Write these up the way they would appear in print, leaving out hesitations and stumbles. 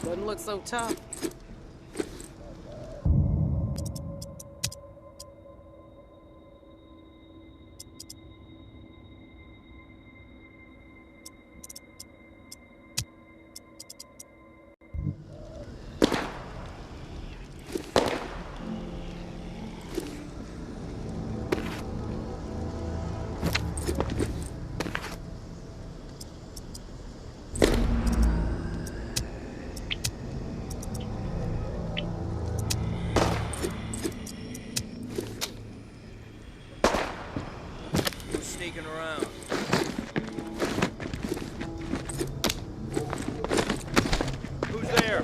Doesn't look so tough. Sneaking around. Who's there?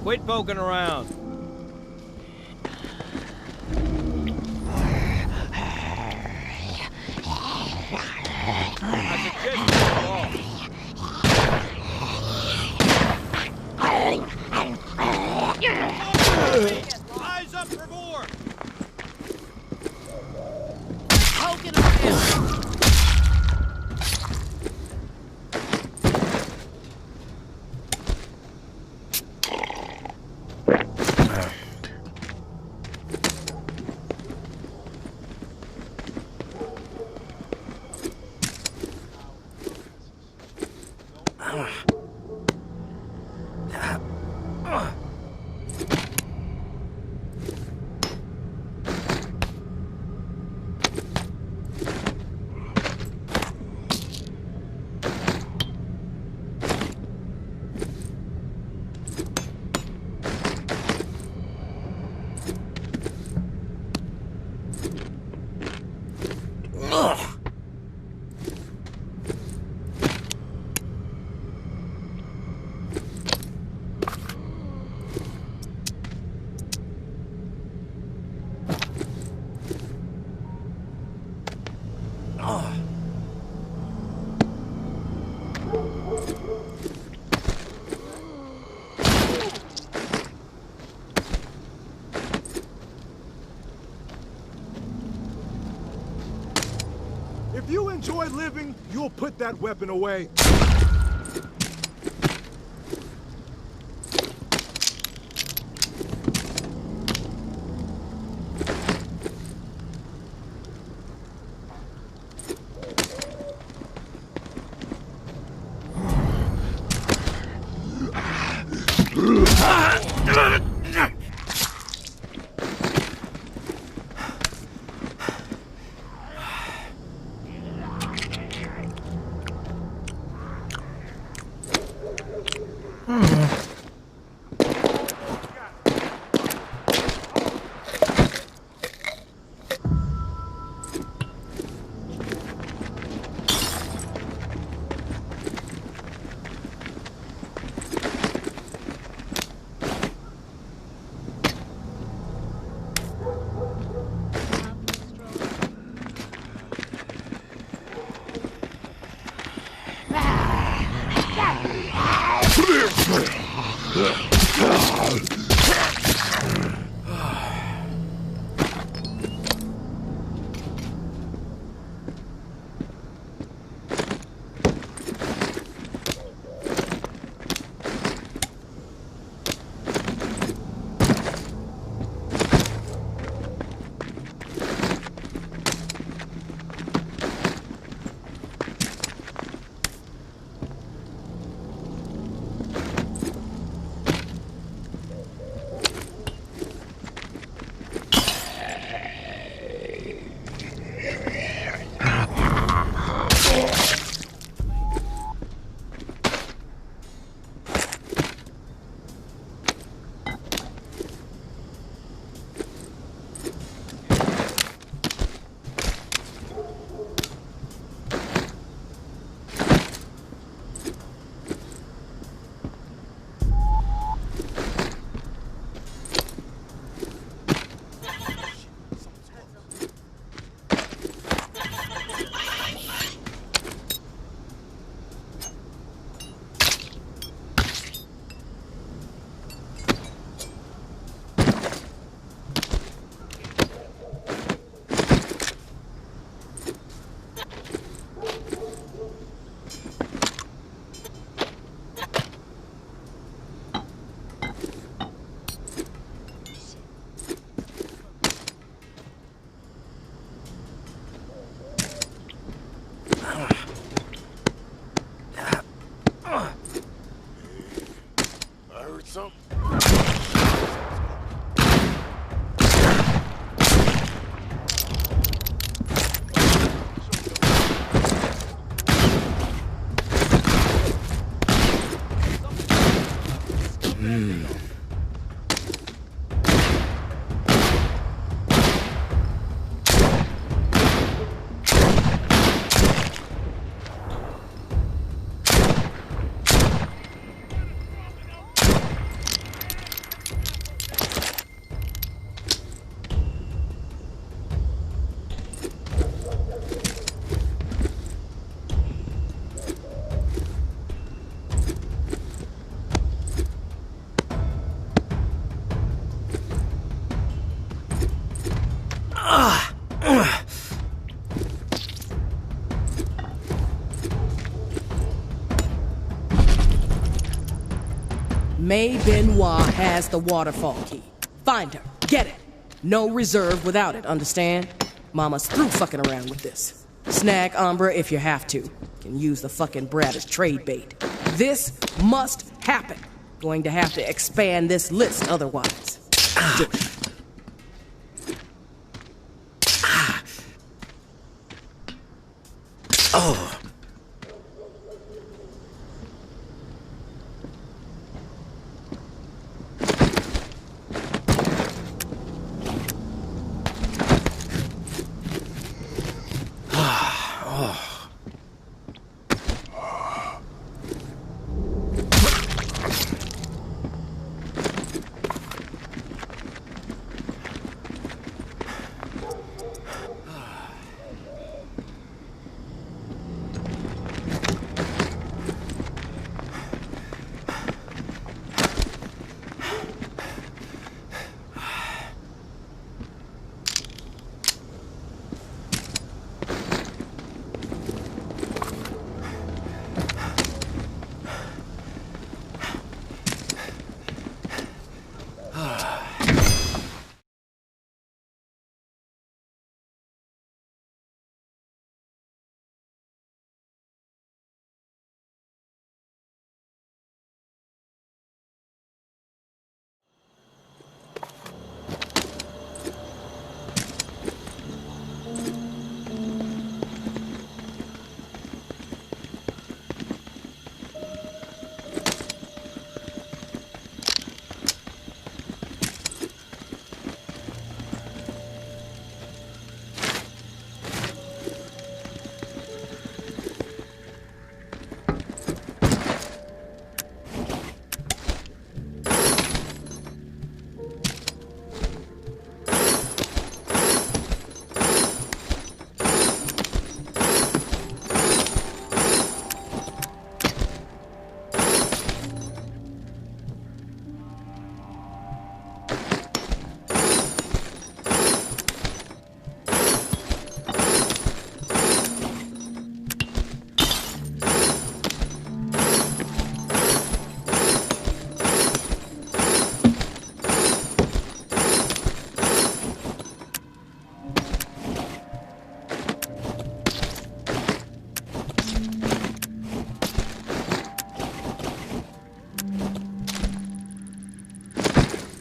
Quit poking around. I suggest you go off. Eyes up for more! Poking around. If you enjoy living, you'll put that weapon away. May Benoit has the waterfall key. Find her. Get it. No reserve without it, understand? Mama's through fucking around with this. Snag Umbra if you have to. Can use the fucking brat as trade bait. This must happen. Going to have to expand this list otherwise. Do it. Oh.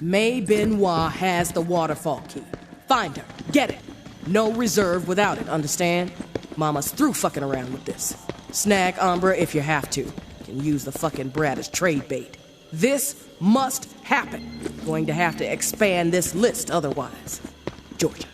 May Benoit has the waterfall key. Find her. Get it. No reserve without it, understand? Mama's through fucking around with this. Snag Umbra if you have to. Can use the fucking brat as trade bait. This must happen. Going to have to expand this list otherwise. Georgia.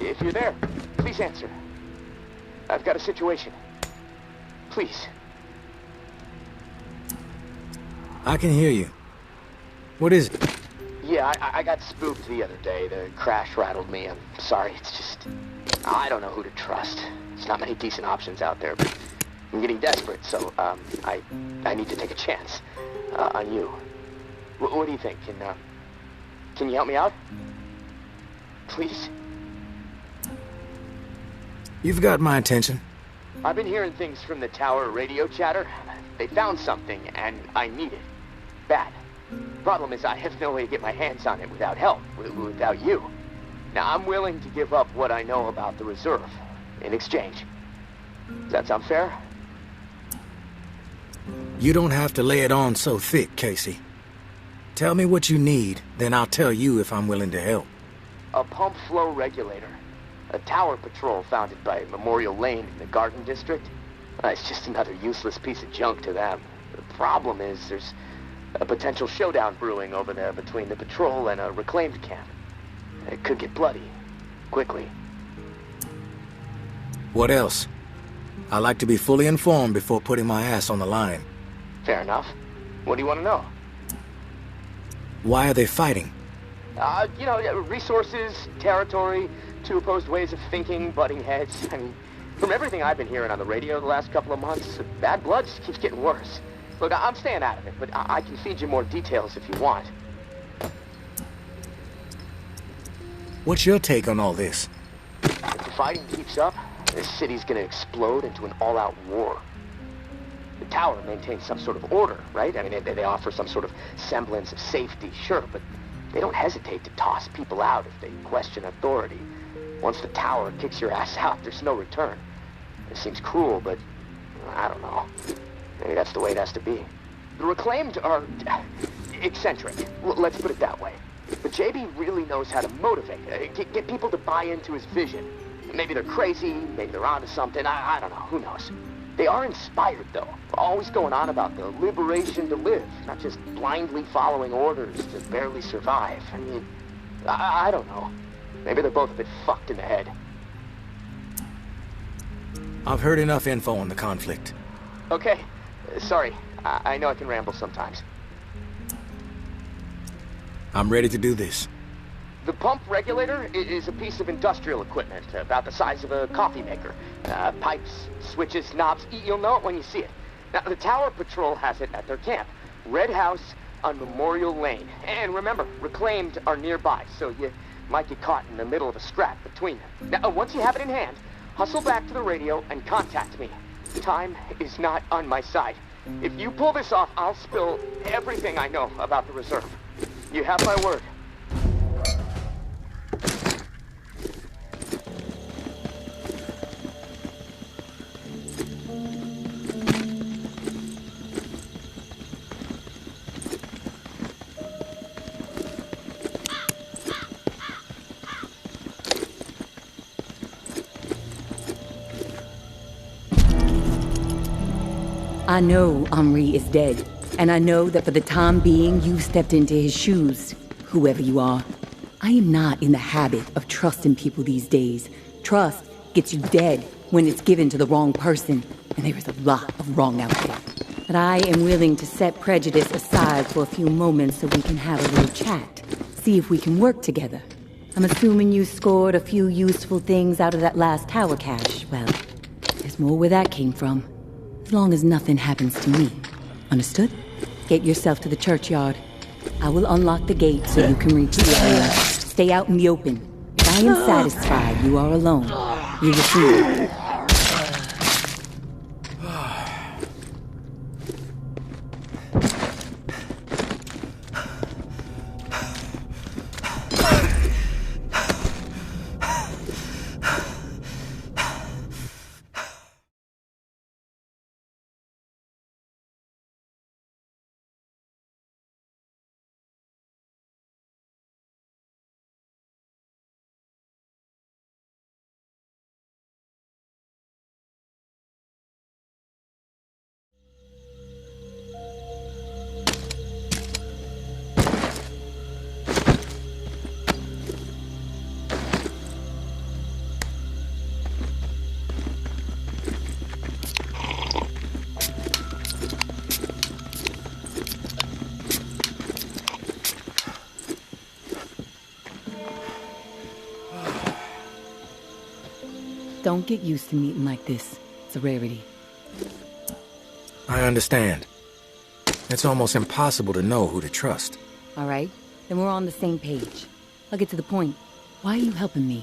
If you're there, please answer. I've got a situation. Please. I can hear you. What is it? Yeah, I got spooked the other day. The crash rattled me. I'm sorry, it's just... I don't know who to trust. There's not many decent options out there, but I'm getting desperate, so, I need to take a chance, on you. What do you think? Can you help me out? Please? You've got my attention. I've been hearing things from the tower radio chatter. They found something, and I need it. Bad. Problem is, I have no way to get my hands on it without help, without you. Now, I'm willing to give up what I know about the reserve in exchange. Does that sound fair? You don't have to lay it on so thick, Casey. Tell me what you need, then I'll tell you if I'm willing to help. A pump flow regulator. A tower patrol founded by Memorial Lane in the Garden District. It's just another useless piece of junk to them. The problem is there's a potential showdown brewing over there between the patrol and a reclaimed camp. It could get bloody. Quickly. What else? I like to be fully informed before putting my ass on the line. Fair enough. What do you want to know? Why are they fighting? Resources, territory, two opposed ways of thinking, butting heads. I mean, from everything I've been hearing on the radio the last couple of months, bad blood just keeps getting worse. Look, I'm staying out of it, but I can feed you more details if you want. What's your take on all this? If you fighting keeps up, this city's gonna explode into an all-out war. The tower maintains some sort of order, right? I mean, they offer some sort of semblance of safety, sure, but they don't hesitate to toss people out if they question authority. Once the tower kicks your ass out, there's no return. It seems cruel, but I don't know. Maybe that's the way it has to be. The Reclaimed are eccentric, let's put it that way. But JB really knows how to motivate, get people to buy into his vision. Maybe they're crazy, maybe they're onto something, I don't know, who knows. They are inspired, though, always going on about the liberation to live, not just blindly following orders to barely survive. I mean, I don't know. Maybe they're both a bit fucked in the head. I've heard enough info on the conflict. Okay, sorry, I know I can ramble sometimes. I'm ready to do this. The pump regulator is a piece of industrial equipment, about the size of a coffee maker. Pipes, switches, knobs, you'll know it when you see it. Now, the Tower Patrol has it at their camp, Red House on Memorial Lane. And remember, Reclaimed are nearby, so you might get caught in the middle of a scrap between them. Now, once you have it in hand, hustle back to the radio and contact me. Time is not on my side. If you pull this off, I'll spill everything I know about the reserve. You have my word. I know Henri is dead, and I know that for the time being, you've stepped into his shoes, whoever you are. I am not in the habit of trusting people these days. Trust gets you dead when it's given to the wrong person, and there is a lot of wrong out there. But I am willing to set prejudice aside for a few moments so we can have a little chat, see if we can work together. I'm assuming you scored a few useful things out of that last tower cache. Well, there's more where that came from. As long as nothing happens to me. Understood? Get yourself to the churchyard. I will unlock the gate so you can reach the area. Stay out in the open. If I am satisfied you are alone, you're the fool. Don't get used to meeting like this. It's a rarity. I understand. It's almost impossible to know who to trust. All right, then we're on the same page. I'll get to the point. Why are you helping me?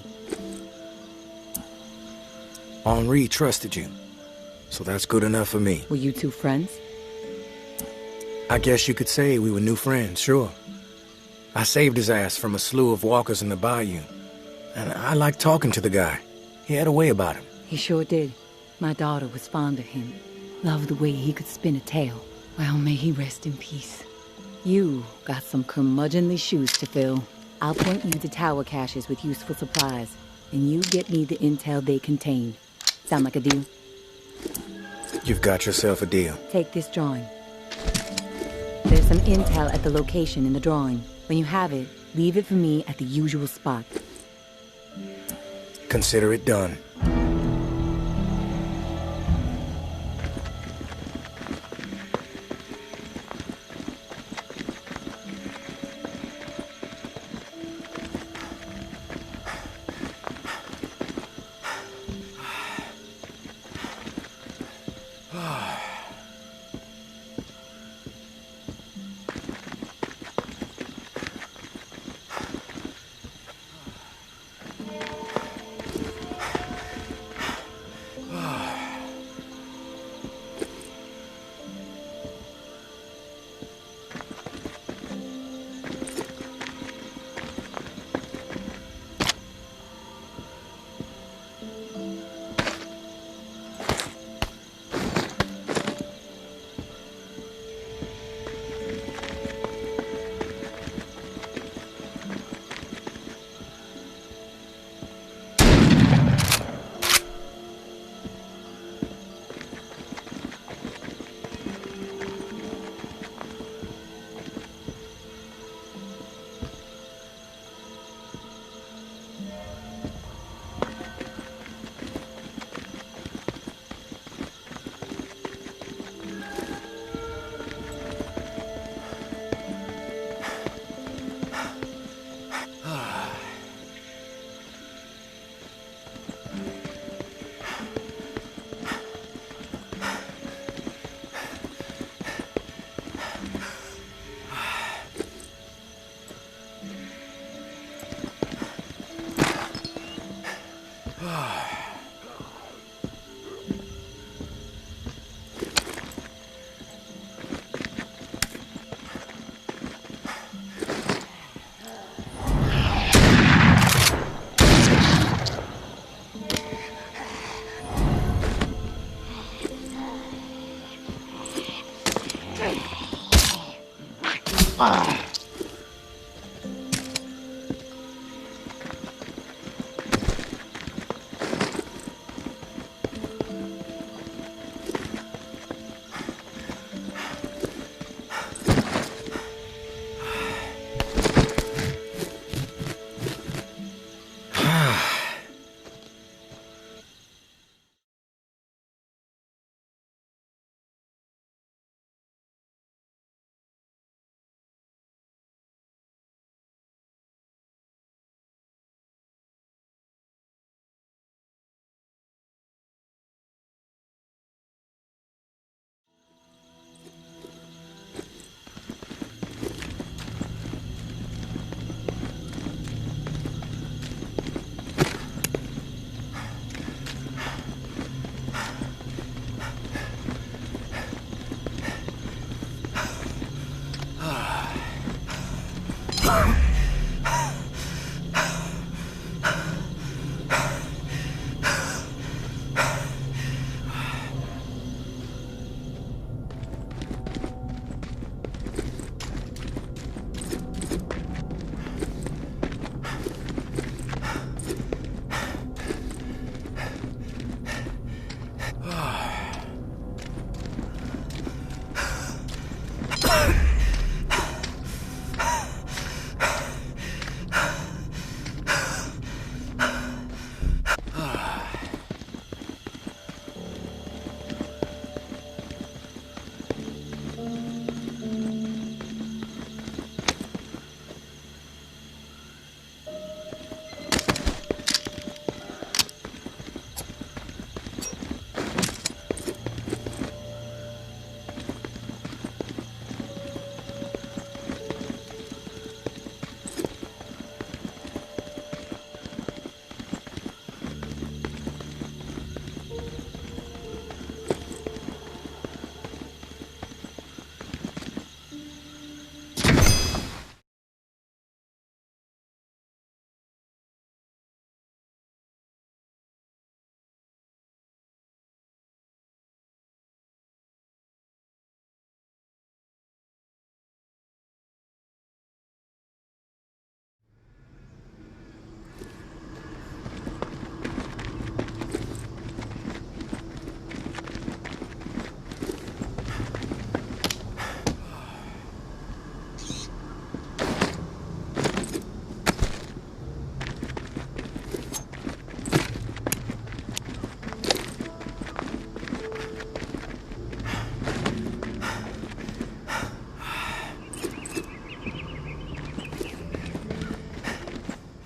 Henri trusted you, so that's good enough for me. Were you two friends? I guess you could say we were new friends, sure. I saved his ass from a slew of walkers in the bayou, and I liked talking to the guy. He had a way about him. He sure did. My daughter was fond of him. Loved the way he could spin a tale. Well, may he rest in peace. You got some curmudgeonly shoes to fill. I'll point you to tower caches with useful supplies, and you get me the intel they contain. Sound like a deal? You've got yourself a deal. Take this drawing. There's some intel at the location in the drawing. When you have it, leave it for me at the usual spot. Consider it done.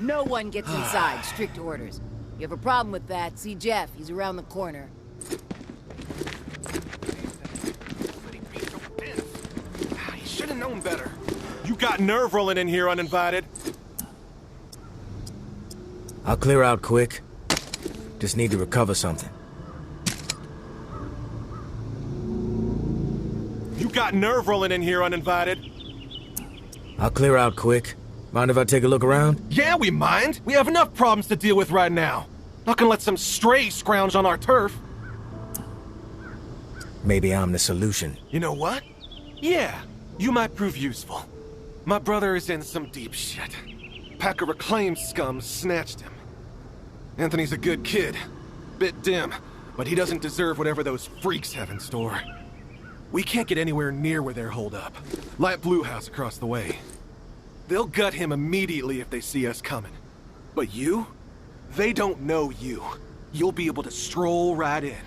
No one gets inside. Strict orders. You have a problem with that, see Jeff. He's around the corner. He should have known better. You got nerve rolling in here uninvited. I'll clear out quick. Just need to recover something. You got nerve rolling in here uninvited. I'll clear out quick. Mind if I take a look around? Yeah, we mind. We have enough problems to deal with right now. Not gonna let some stray scrounge on our turf. Maybe I'm the solution. You know what? Yeah, you might prove useful. My brother is in some deep shit. Pack of reclaimed scum snatched him. Anthony's a good kid. Bit dim, but he doesn't deserve whatever those freaks have in store. We can't get anywhere near where they're holed up. Light Blue House across the way. They'll gut him immediately if they see us coming. But you? They don't know you. You'll be able to stroll right in.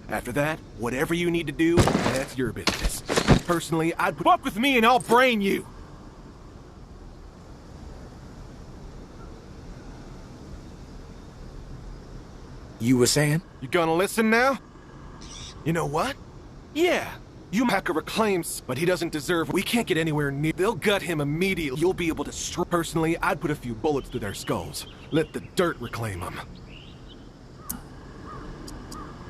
After that, whatever you need to do, that's your business. Personally, I'd walk with me and I'll brain you. You were saying? You gonna listen now? You know what? Yeah. You pack a reclaims, but he doesn't deserve. We can't get anywhere near. They'll gut him immediately. You'll be able to. Personally, I'd put a few bullets through their skulls. Let the dirt reclaim them.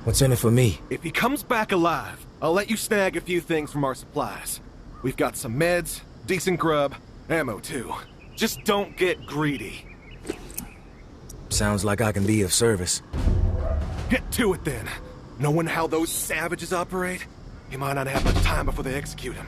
What's in it for me? If he comes back alive, I'll let you snag a few things from our supplies. We've got some meds, decent grub, ammo too. Just don't get greedy. Sounds like I can be of service. Get to it then. Knowing how those savages operate? He might not have much time before they execute him.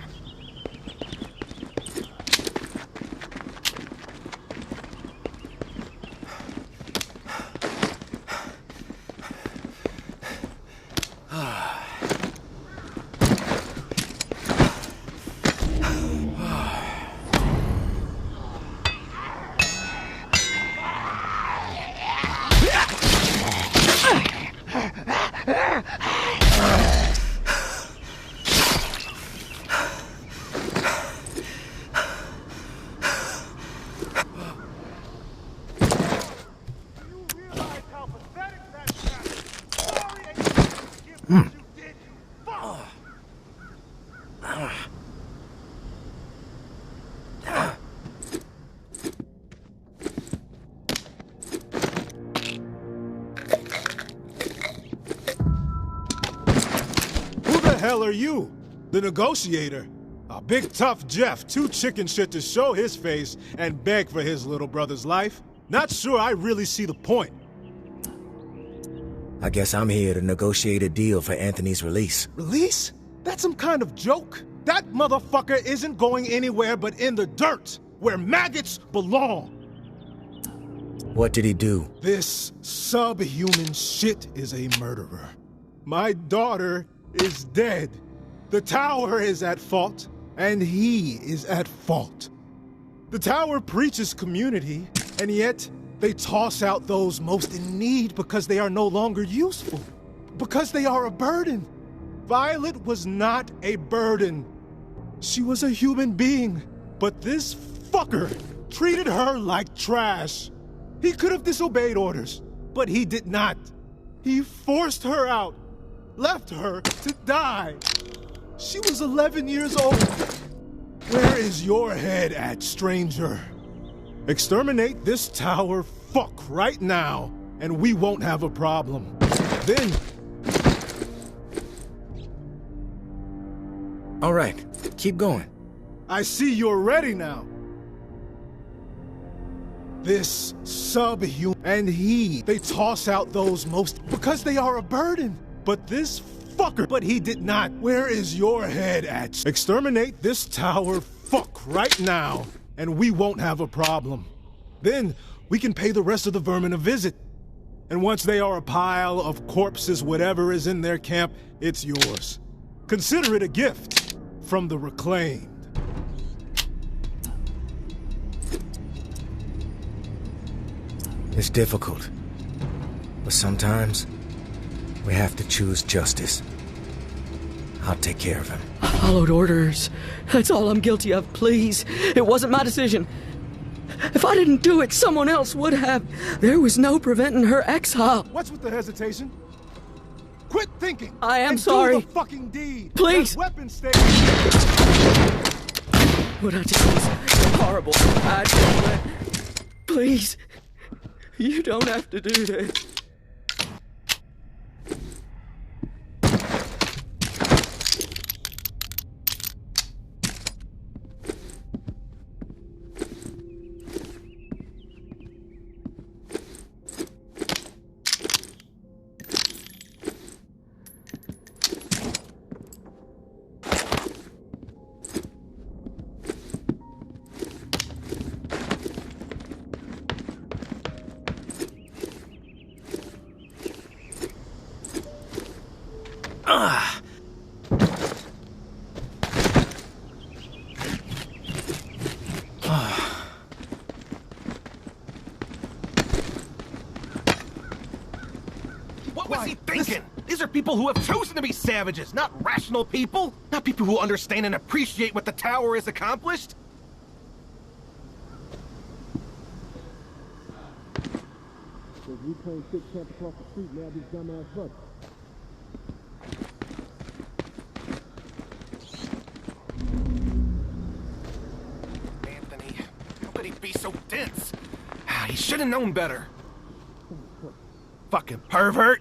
Hell are you? The negotiator? A big tough Jeff, too chicken shit to show his face and beg for his little brother's life. Not sure I really see the point. I guess I'm here to negotiate a deal for Anthony's release. Release? That's some kind of joke. That motherfucker isn't going anywhere but in the dirt, where maggots belong. What did he do? This subhuman shit is a murderer. My daughter is dead. The tower is at fault, and he is at fault. The tower preaches community, and yet they toss out those most in need because they are no longer useful, because they are a burden. Violet was not a burden. She was a human being, but this fucker treated her like trash. He could have disobeyed orders, but he did not. He forced her out. Left her to die. She was 11 years old. Where is your head at, stranger? Exterminate this tower fuck right now, and we won't have a problem. Then... All right, keep going. I see you're ready now. This subhuman and they toss out those most because they are a burden. But this fucker, but he did not. Where is your head at? Exterminate this tower fuck right now, and we won't have a problem. Then we can pay the rest of the vermin a visit. And once they are a pile of corpses, whatever is in their camp, it's yours. Consider it a gift from the reclaimed. It's difficult, but sometimes we have to choose justice. I'll take care of him. I followed orders. That's all I'm guilty of, please. It wasn't my decision. If I didn't do it, someone else would have. There was no preventing her exile. What's with the hesitation? Quit thinking! I am and sorry. Do the fucking deed! Please! That weapon stay. What I did was horrible. I did that. Please. You don't have to do this. What was he thinking? These are people who have chosen to be savages, not rational people. Not people who understand and appreciate what the tower has accomplished. Anthony, how could he be so dense? He should have known better. Fucking pervert.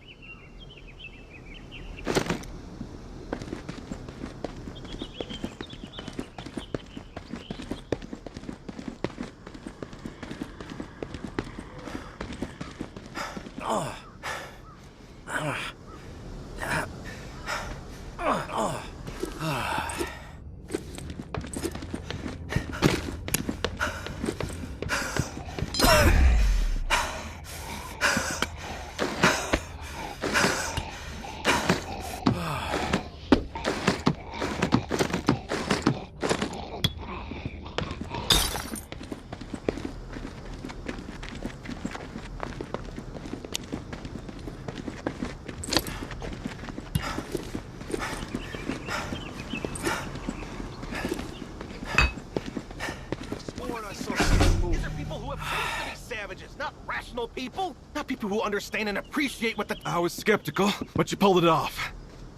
savages, not rational people. Not people who understand and appreciate what the... I was skeptical, but you pulled it off.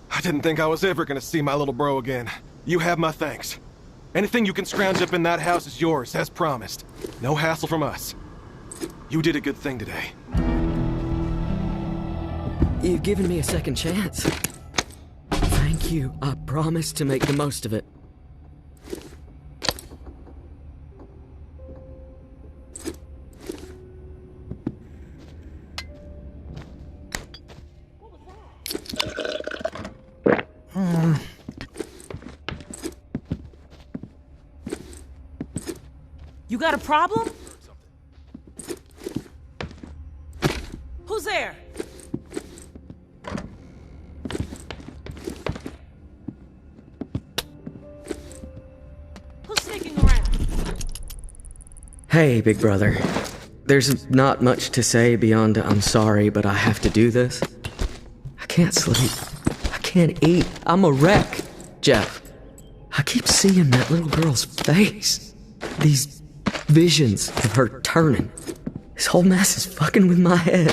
I didn't think I was ever gonna see my little bro again. You have my thanks. Anything you can scrounge up in that house is yours, as promised. No hassle from us. You did a good thing today. You've given me a second chance. Thank you. I promise to make the most of it. You got a problem? Who's there? Who's sneaking around? Hey, big brother. There's not much to say beyond I'm sorry, but I have to do this. I can't sleep. I can't eat. I'm a wreck, Jeff. I keep seeing that little girl's face. These visions of her turning. This whole mess is fucking with my head.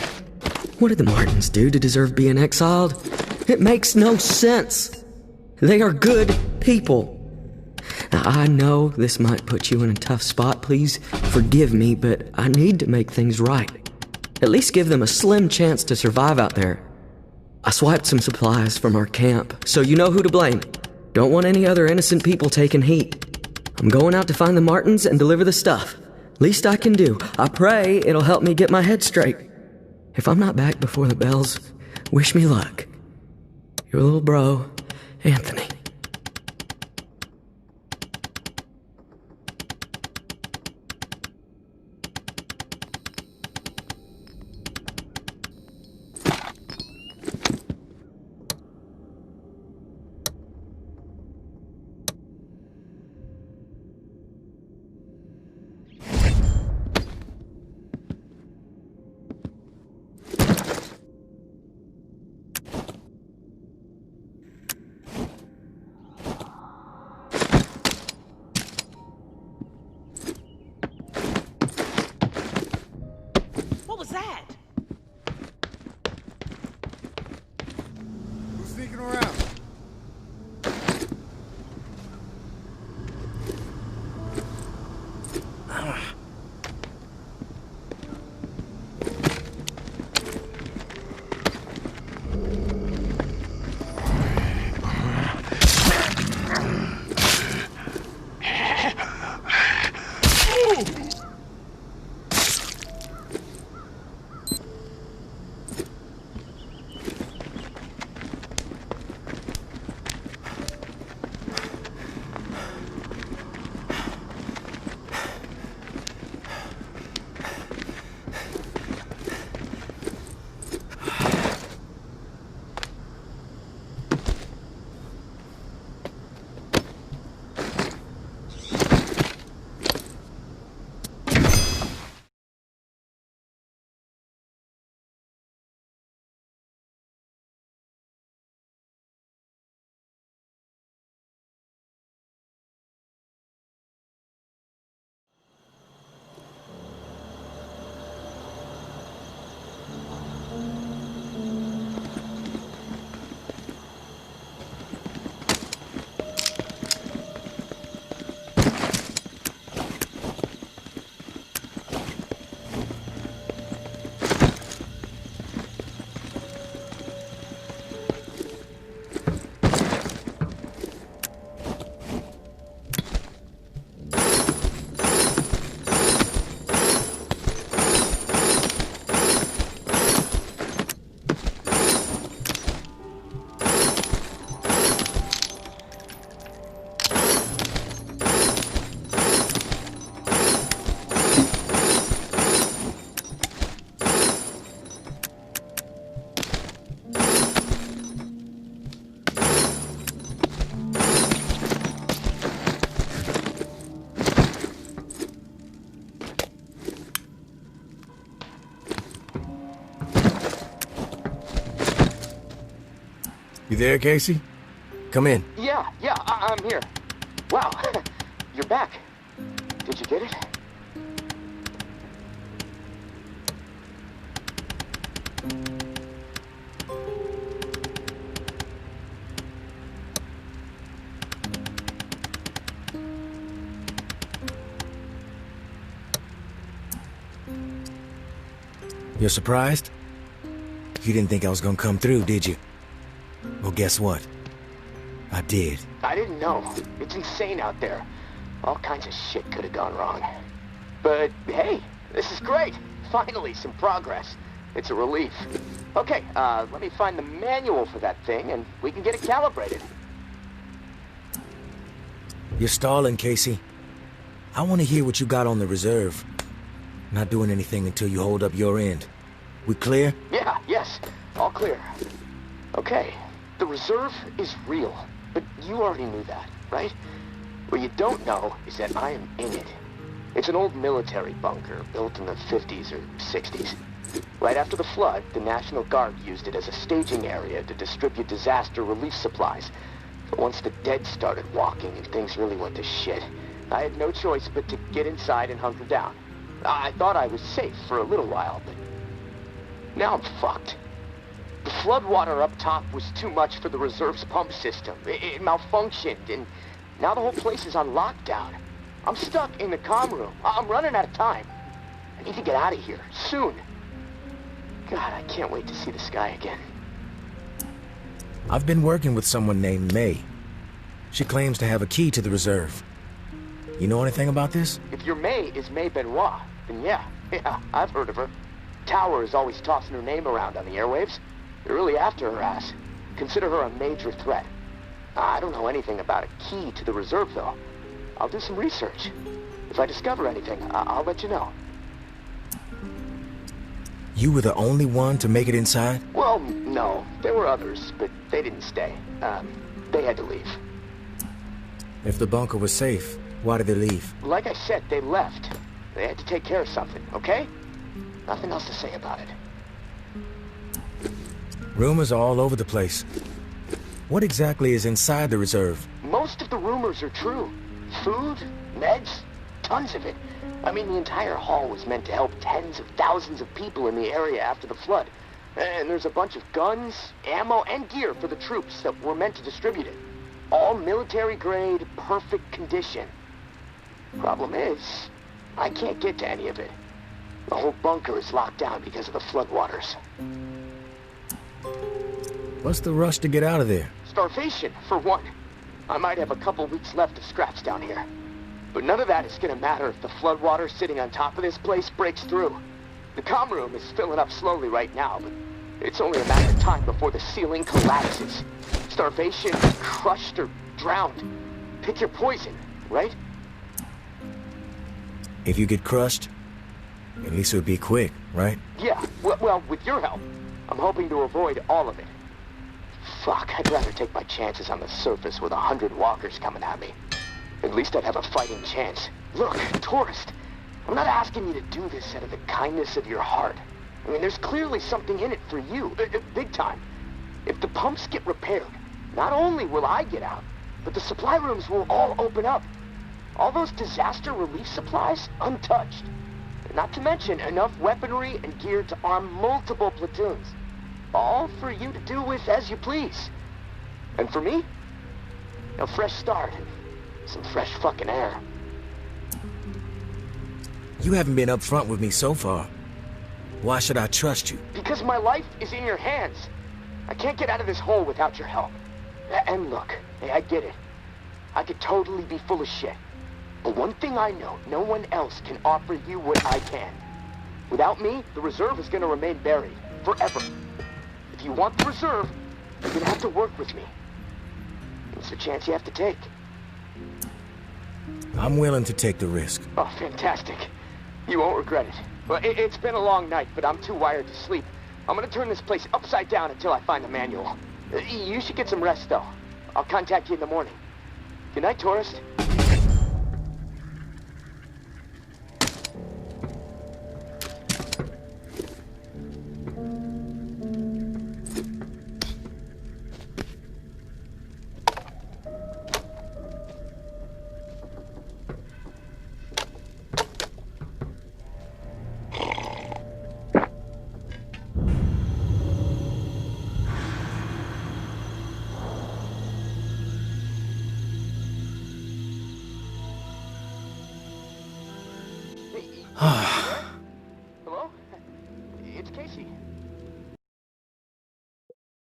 What did the Martins do to deserve being exiled? It makes no sense. They are good people. Now, I know this might put you in a tough spot. Please forgive me, but I need to make things right. At least give them a slim chance to survive out there. I swiped some supplies from our camp, so you know who to blame. Don't want any other innocent people taking heat. I'm going out to find the Martins and deliver the stuff. Least I can do. I pray it'll help me get my head straight. If I'm not back before the bells, wish me luck. Your little bro, Anthony. What was that? Who's sneaking around? You there, Casey? Come in. Yeah, I'm here. Wow, you're back. Did you get it? You're surprised? You didn't think I was gonna come through, did you? Well, guess what? I did. I didn't know. It's insane out there. All kinds of shit could have gone wrong. But hey, this is great. Finally, some progress. It's a relief. Okay, let me find the manual for that thing and we can get it calibrated. You're stalling, Casey. I want to hear what you got on the reserve. Not doing anything until you hold up your end. We clear? Yeah, yes. All clear. Okay, the reserve is real. But you already knew that, right? What you don't know is that I am in it. It's an old military bunker built in the 50s or 60s. Right after the flood, the National Guard used it as a staging area to distribute disaster relief supplies. But once the dead started walking and things really went to shit, I had no choice but to get inside and hunker down. I thought I was safe for a little while, but now I'm fucked. The floodwater up top was too much for the reserve's pump system. It malfunctioned, and now the whole place is on lockdown. I'm stuck in the comm room. I'm running out of time. I need to get out of here, soon. God, I can't wait to see the sky again. I've been working with someone named May. She claims to have a key to the reserve. You know anything about this? If your May is May Benoit, then yeah, I've heard of her. Tower is always tossing her name around on the airwaves. They're really after her ass. Consider her a major threat. I don't know anything about a key to the reserve, though. I'll do some research. If I discover anything, I'll let you know. You were the only one to make it inside? Well, no. There were others, but they didn't stay. They had to leave. If the bunker was safe, why did they leave? Like I said, they left. They had to take care of something, okay? Nothing else to say about it. Rumors are all over the place. What exactly is inside the reserve? Most of the rumors are true. Food, meds, tons of it. I mean, the entire hall was meant to help tens of thousands of people in the area after the flood. And there's a bunch of guns, ammo, and gear for the troops that were meant to distribute it. All military-grade, perfect condition. Problem is, I can't get to any of it. The whole bunker is locked down because of the floodwaters. What's the rush to get out of there? Starvation, for one. I might have a couple weeks left of scraps down here. But none of that is gonna matter if the floodwater sitting on top of this place breaks through. The comm room is filling up slowly right now, but it's only a matter of time before the ceiling collapses. Starvation, crushed, or drowned. Pick your poison, right? If you get crushed, at least it would be quick, right? Yeah, well, with your help, I'm hoping to avoid all of it. Fuck, I'd rather take my chances on the surface with 100 walkers coming at me. At least I'd have a fighting chance. Look, tourist, I'm not asking you to do this out of the kindness of your heart. I mean, there's clearly something in it for you, big time. If the pumps get repaired, not only will I get out, but the supply rooms will all open up. All those disaster relief supplies, untouched. Not to mention enough weaponry and gear to arm multiple platoons. All for you to do with as you please. And for me, a fresh start and some fresh fucking air. You haven't been upfront with me so far. Why should I trust you? Because my life is in your hands. I can't get out of this hole without your help. And look, hey, I get it. I could totally be full of shit. But one thing I know, no one else can offer you what I can. Without me, the reserve is gonna remain buried. Forever. If you want the reserve, you're gonna have to work with me. It's a chance you have to take. I'm willing to take the risk. Oh, fantastic. You won't regret it. Well, it's been a long night, but I'm too wired to sleep. I'm gonna turn this place upside down until I find the manual. You should get some rest, though. I'll contact you in the morning. Good night, tourist.